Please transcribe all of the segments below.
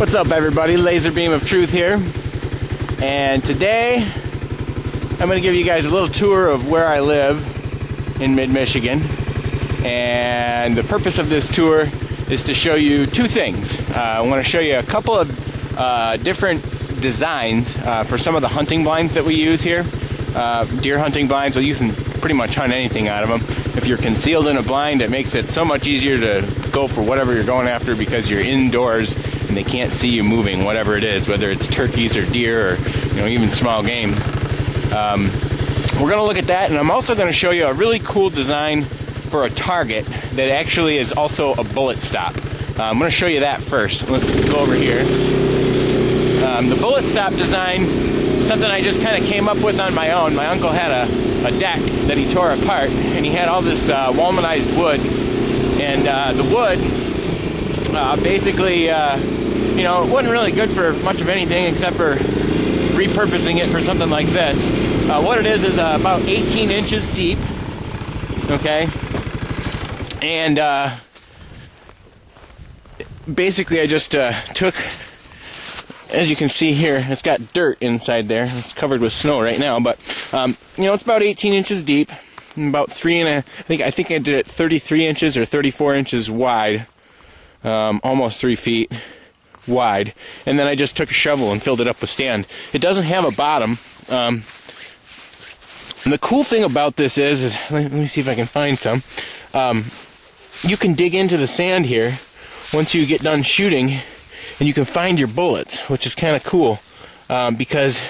What's up, everybody? Laser Beam of Truth here, and today I'm going to give you guys a little tour of where I live in mid-Michigan. And the purpose of this tour is to show you two things. I want to show you a couple of different designs for some of the hunting blinds that we use here. Deer hunting blinds, well, you can pretty much hunt anything out of them. If you're concealed in a blind, it makes it so much easier to go for whatever you're going after because you're indoors and they can't see you moving, whatever it is, whether it's turkeys or deer or even small game. We're going to look at that, and I'm also going to show you a really cool design for a target that actually is also a bullet stop. I'm going to show you that first. Let's go over here. The bullet stop design is something I just kind of came up with on my own. My uncle had a deck that he tore apart, and he had all this walmanized wood, and the wood basically it wasn't really good for much of anything except for repurposing it for something like this. What it is about 18 inches deep, okay, and basically I just took, as you can see here, it's got dirt inside there. It's covered with snow right now, but it's about 18 inches deep, and about I think I did it 33 inches or 34 inches wide, almost 3 feet wide, and then I just took a shovel and filled it up with sand. It doesn't have a bottom. And the cool thing about this is let me see if I can find some. You can dig into the sand here once you get done shooting, and you can find your bullets, which is kind of cool because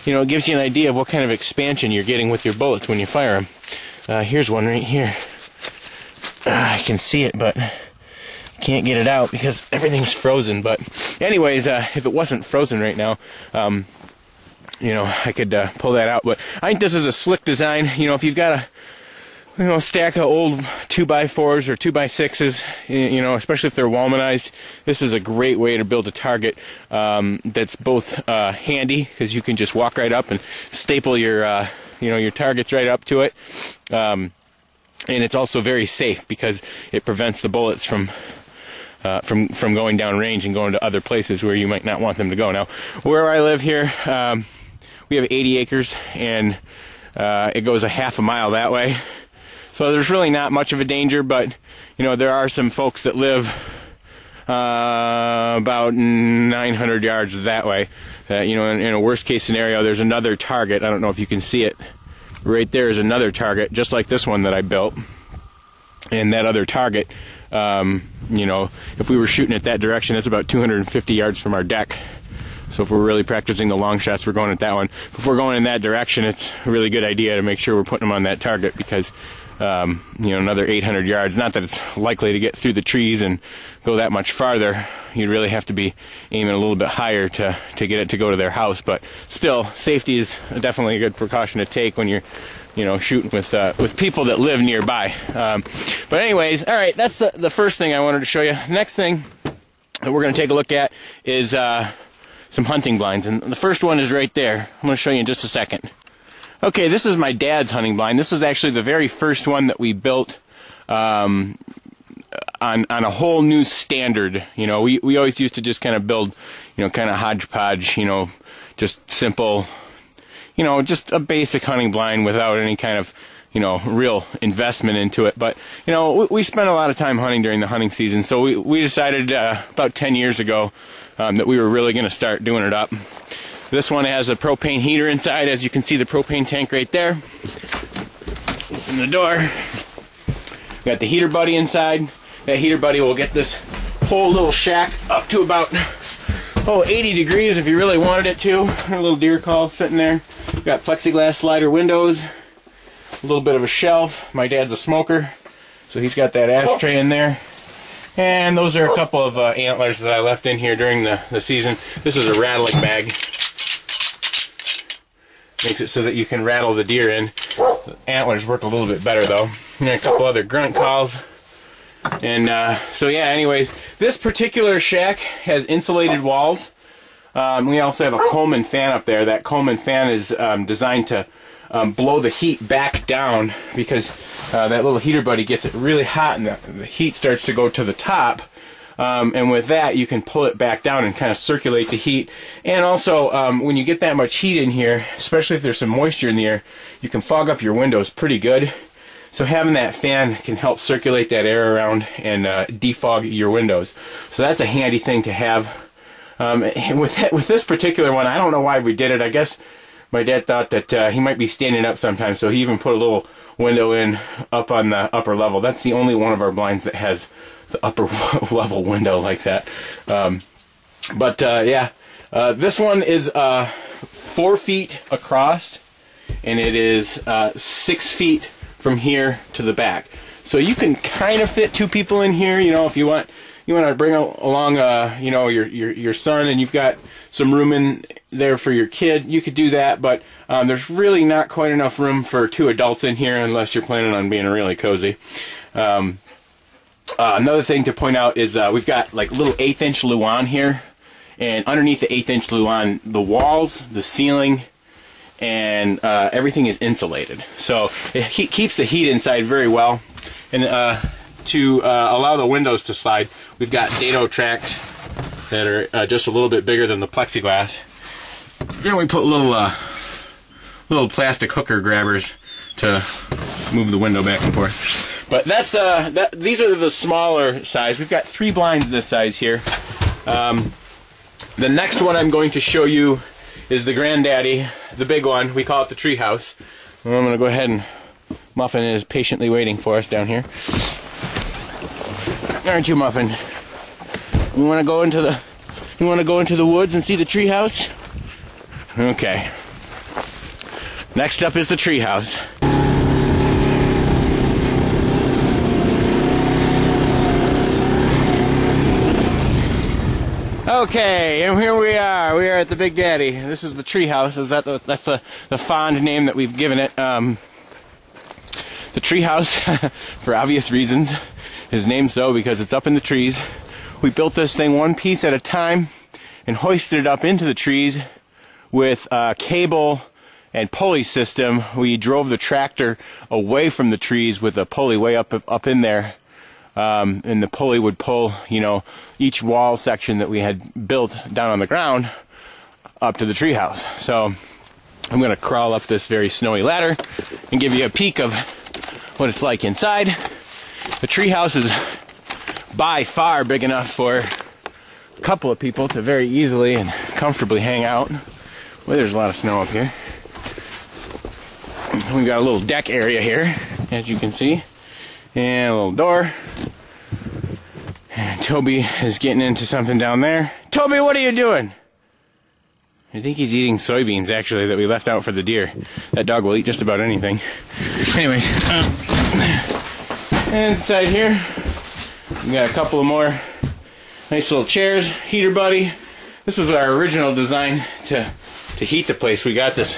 it gives you an idea of what kind of expansion you're getting with your bullets when you fire them. Here's one right here. I can see it, but can't get it out because everything's frozen. But anyways, if it wasn't frozen right now, I could pull that out. But I think this is a slick design. If you've got a stack of old 2x4s or 2x6s, especially if they're walmanized, this is a great way to build a target that's both handy, because you can just walk right up and staple your your targets right up to it, and it's also very safe because it prevents the bullets from going down range and going to other places where you might not want them to go. Now, where I live here, we have 80 acres, and it goes a half a mile that way. So there's really not much of a danger, but there are some folks that live about 900 yards that way. In a worst case scenario, there's another target. I don't know if you can see it. Right there is another target, just like this one that I built. And that other target, if we were shooting it that direction, it's about 250 yards from our deck. So if we're really practicing the long shots, we're going at that one. If we're going in that direction, it's a really good idea to make sure we're putting them on that target, because another 800 yards, not that it's likely to get through the trees and go that much farther. You'd really have to be aiming a little bit higher to get it to go to their house. But still, safety is definitely a good precaution to take when you're shooting with people that live nearby. But anyways, all right, that's the first thing I wanted to show you. Next thing that we're going to take a look at is some hunting blinds, and the first one is right there. I'm going to show you in just a second. Okay, this is my dad's hunting blind. This is actually the very first one that we built on a whole new standard. We always used to just kind of build, kind of hodgepodge, just simple, just a basic hunting blind without any kind of, real investment into it. But, we spent a lot of time hunting during the hunting season, so we decided about 10 years ago that we were really going to start doing it up. This one has a propane heater inside. As you can see, the propane tank right there. Open the door. Got the heater buddy inside. That heater buddy will get this whole little shack up to about 80 degrees if you really wanted it to. A little deer call sitting there. Got plexiglass slider windows. A little bit of a shelf. My dad's a smoker, so he's got that ashtray in there. And those are a couple of antlers that I left in here during the season. This is a rattling bag. Makes it so that you can rattle the deer in. The antlers work a little bit better though. And a couple other grunt calls. And so yeah, anyways, this particular shack has insulated walls. We also have a Coleman fan up there. That Coleman fan is designed to blow the heat back down, because that little heater buddy gets it really hot and the heat starts to go to the top. And with that, you can pull it back down and kind of circulate the heat. And also, when you get that much heat in here, especially if there's some moisture in the air, you can fog up your windows pretty good. So having that fan can help circulate that air around and defog your windows. So that's a handy thing to have. With this particular one, I don't know why we did it. I guess my dad thought that he might be standing up sometimes, so he even put a little window in up on the upper level. That's the only one of our blinds that has the upper level window like that. Yeah, this one is 4 feet across, and it is 6 feet from here to the back. So you can kind of fit 2 people in here, you know, if you want to bring along, you know, your son, and you've got some room in there for your kid, you could do that, but there's really not quite enough room for 2 adults in here unless you're planning on being really cozy. Another thing to point out is we've got like little 1/8-inch luan here, and underneath the 1/8-inch luan, the walls, the ceiling, and everything is insulated. So it keeps the heat inside very well. And to allow the windows to slide, we've got dado tracks that are just a little bit bigger than the plexiglass. Then we put little plastic hooker grabbers to move the window back and forth. But that's these are the smaller size. We've got 3 blinds this size here. The next one I'm going to show you is the granddaddy, the big one. We call it the treehouse. I'm going to go ahead and Muffin is patiently waiting for us down here. Aren't you, Muffin? You want to go into the woods and see the treehouse? Okay. Next up is the treehouse. Okay, and here we are. We are at the Big Daddy. This is the treehouse. That's the fond name that we've given it. The treehouse, for obvious reasons, is named so because it's up in the trees. We built this thing one piece at a time and hoisted it up into the trees with a cable and pulley system. We drove the tractor away from the trees with a pulley way up in there. And the pulley would pull, you know, each wall section that we had built down on the ground up to the treehouse. So I'm going to crawl up this very snowy ladder and give you a peek of what it's like inside. The treehouse is by far big enough for a couple of people to very easily and comfortably hang out. Well, there's a lot of snow up here. We've got a little deck area here, as you can see, and a little door. And Toby is getting into something down there. Toby, what are you doing? I think he's eating soybeans, actually, that we left out for the deer. That dog will eat just about anything. Anyways, inside here, we got a couple of more nice little chairs. Heater buddy. This was our original design to heat the place. We got this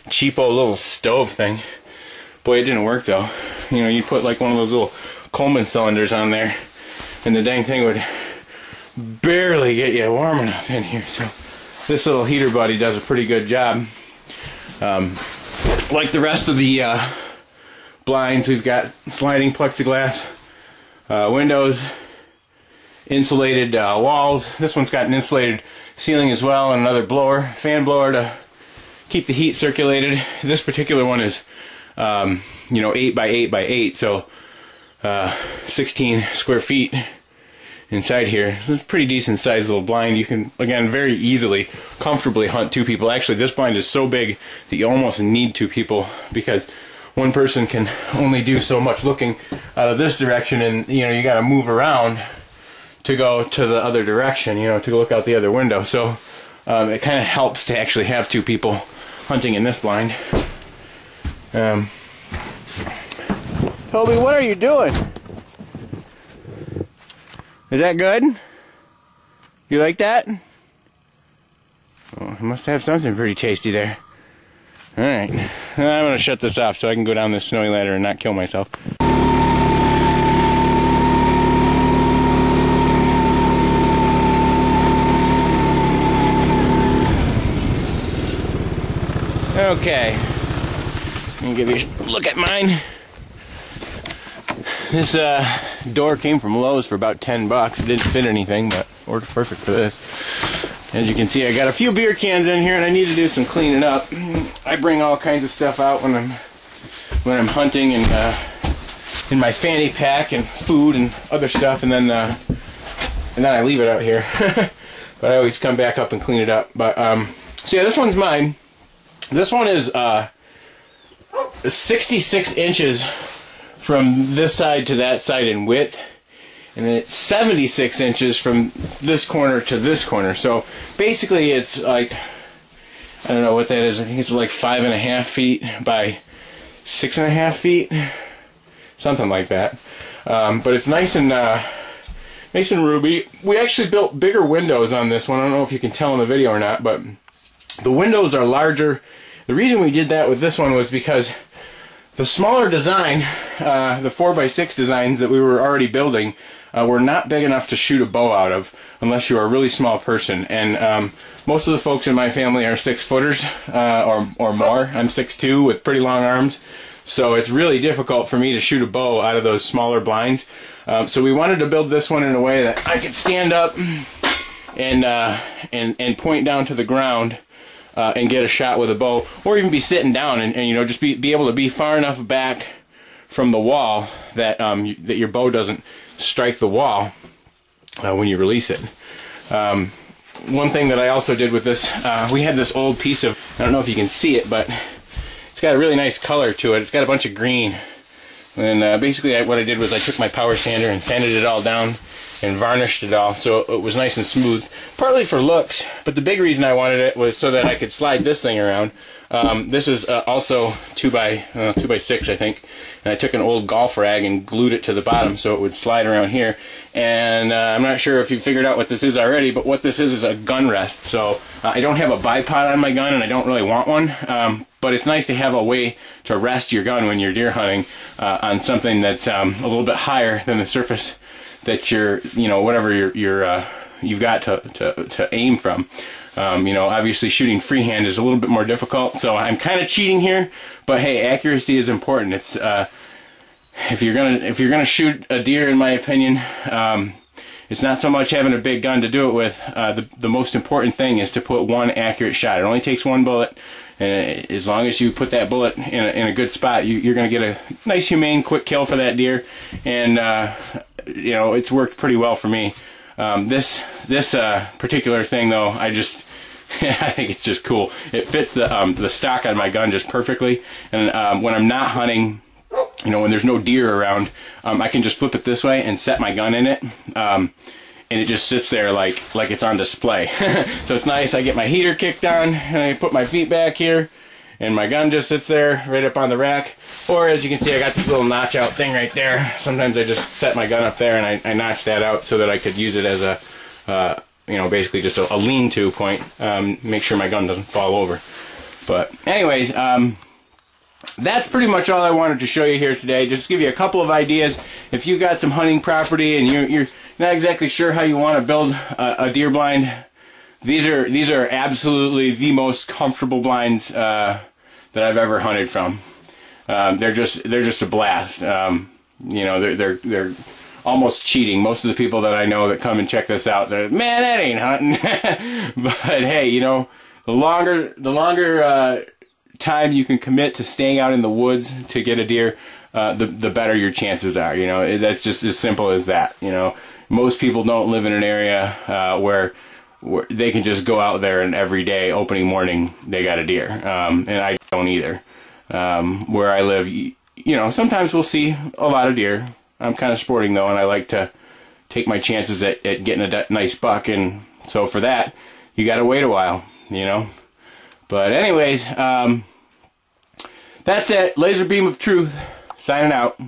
cheapo little stove thing. Boy, it didn't work though. You know, you put like one of those little Coleman cylinders on there, and the dang thing would barely get you warm enough in here. So this little heater buddy does a pretty good job. Like the rest of the blinds, we've got sliding plexiglass windows, insulated walls. This one's got an insulated ceiling as well, and another fan blower to keep the heat circulated. This particular one is you know, 8 by 8 by 8, so 16 square feet inside here. It's a pretty decent sized little blind. You can, again, very easily, comfortably hunt 2 people. Actually, this blind is so big that you almost need 2 people, because one person can only do so much looking out of this direction, and you know, you got to move around to go to the other direction, you know, to look out the other window. So it kind of helps to actually have 2 people hunting in this blind. Toby, what are you doing? Is that good? You like that? Oh, I must have something pretty tasty there. Alright, I'm going to shut this off so I can go down this snowy ladder and not kill myself. Okay, let me give you a look at mine. This door came from Lowe's for about 10 bucks. It didn't fit anything, but works perfect for this. As you can see, I got a few beer cans in here, and I need to do some cleaning up. I bring all kinds of stuff out when I'm hunting, and in my fanny pack, and food and other stuff, and then I leave it out here. But I always come back up and clean it up. But so yeah, this one's mine. This one is 66 inches from this side to that side in width, and then it's 76 inches from this corner to this corner. So basically it's like, I don't know what that is, I think it's like 5.5 feet by 6.5 feet, something like that. But it's nice and ruby. We actually built bigger windows on this one. I don't know if you can tell in the video or not, but the windows are larger. The reason we did that with this one was because the smaller design, the 4x6 designs that we were already building, were not big enough to shoot a bow out of unless you are a really small person. And most of the folks in my family are 6-footers or more. I'm 6'2" with pretty long arms, so it's really difficult for me to shoot a bow out of those smaller blinds. So we wanted to build this one in a way that I could stand up and point down to the ground and get a shot with a bow, or even be sitting down and you know, just be able to be far enough back from the wall that that your bow doesn't strike the wall when you release it. One thing that I also did with this, we had this old piece of, I don't know if you can see it, but it's got a really nice color to it. It's got a bunch of green. And basically what I did was I took my power sander and sanded it all down and varnished it all so it was nice and smooth, partly for looks, but the big reason I wanted it was so that I could slide this thing around. This is also 2x6, I think, and I took an old golf rag and glued it to the bottom so it would slide around here. And I'm not sure if you figured out what this is already, but what this is a gun rest. So I don't have a bipod on my gun, and I don't really want one, but it's nice to have a way to rest your gun when you're deer hunting on something that's a little bit higher than the surface that you're, you know, whatever you've got to aim from. You know, obviously shooting freehand is a little bit more difficult, so I'm kind of cheating here, but hey, accuracy is important. It's if you're gonna shoot a deer, in my opinion, it's not so much having a big gun to do it with. The most important thing is to put one accurate shot. It only takes one bullet, and as long as you put that bullet in a good spot, you're gonna get a nice, humane, quick kill for that deer. And you know, it's worked pretty well for me. This particular thing, though, I think it's just cool. It fits the stock on my gun just perfectly, and when I'm not hunting, you know, when there's no deer around, I can just flip it this way and set my gun in it, and it just sits there like it's on display. So it's nice. I get my heater kicked on, and I put my feet back here, and my gun just sits there right up on the rack. Or as you can see, I got this little notch out thing right there. Sometimes I just set my gun up there and I notch that out so that I could use it as a, you know, basically just a lean-to point. Make sure my gun doesn't fall over. But anyways, that's pretty much all I wanted to show you here today. Just give you a couple of ideas. If you got some hunting property and you're not exactly sure how you want to build a deer blind, these are absolutely the most comfortable blinds that I've ever hunted from. They're just a blast. You know, they're almost cheating. Most of the people that I know that come and check this out, they're, man, that ain't hunting. But hey, you know, the longer time you can commit to staying out in the woods to get a deer, the better your chances are. You know, that's just as simple as that. You know, most people don't live in an area where they can just go out there and every day, opening morning, they got a deer. And I don't either. Where I live, you know, sometimes we'll see a lot of deer. I'm kind of sporting though, and I like to take my chances at getting a nice buck, and so for that, you gotta wait a while, you know. But anyways, that's it. Laser Beam of Truth, signing out.